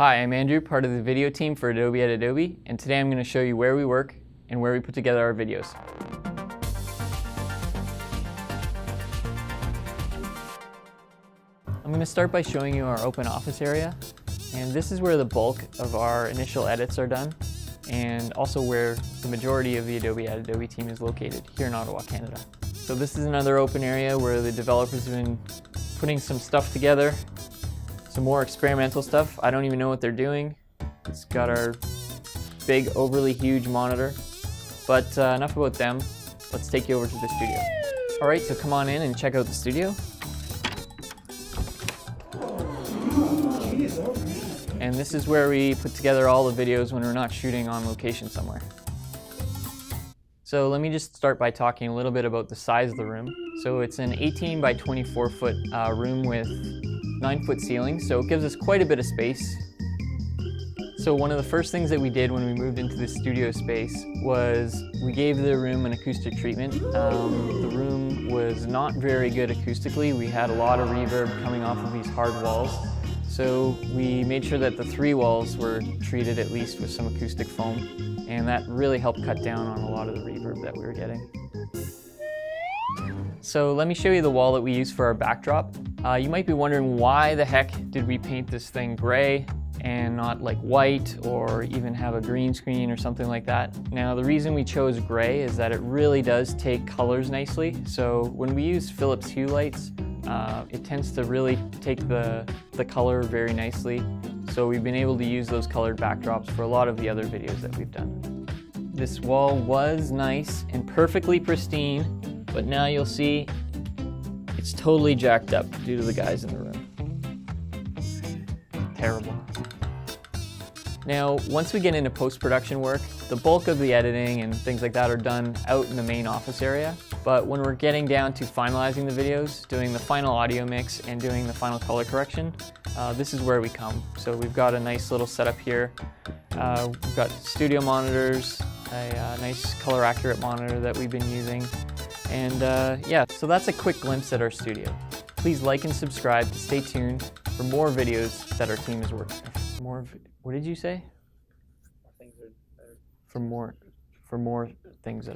Hi, I'm Andrew, part of the video team for Adobe at Adobe, and today I'm going to show you where we work and where we put together our videos. I'm going to start by showing you our open office area, and this is where the bulk of our initial edits are done, and also where the majority of the Adobe at Adobe team is located, here in Ottawa, Canada. So this is another open area where the developers have been putting some stuff together. Some more experimental stuff. I don't even know what they're doing. It's got our big, overly huge monitor. But enough about them. Let's take you over to the studio. All right, so come on in and check out the studio. And this is where we put together all the videos when we're not shooting on location somewhere. So let me just start by talking a little bit about the size of the room. So it's an 18 by 24 foot room with 9-foot ceiling, so it gives us quite a bit of space. So one of the first things that we did when we moved into the studio space was we gave the room an acoustic treatment. The room was not very good acoustically. We had a lot of reverb coming off of these hard walls. So we made sure that the 3 walls were treated at least with some acoustic foam, and that really helped cut down on a lot of the reverb that we were getting. So let me show you the wall that we use for our backdrop. You might be wondering, why the heck did we paint this thing gray and not like white or even have a green screen or something like that? Now the reason we chose gray is that it really does take colors nicely. So when we use Philips Hue lights, it tends to really take the color very nicely. So we've been able to use those colored backdrops for a lot of the other videos that we've done. This wall was nice and perfectly pristine, but now you'll see it's totally jacked up due to the guys in the room. Terrible. Now, once we get into post-production work, the bulk of the editing and things like that are done out in the main office area. But when we're getting down to finalizing the videos, doing the final audio mix, and doing the final color correction, this is where we come. So we've got a nice little setup here. We've got studio monitors, a nice color accurate monitor that we've been using. And yeah, so that's a quick glimpse at our studio. Please like and subscribe to stay tuned for more videos that our team is working on. What did you say? For more things that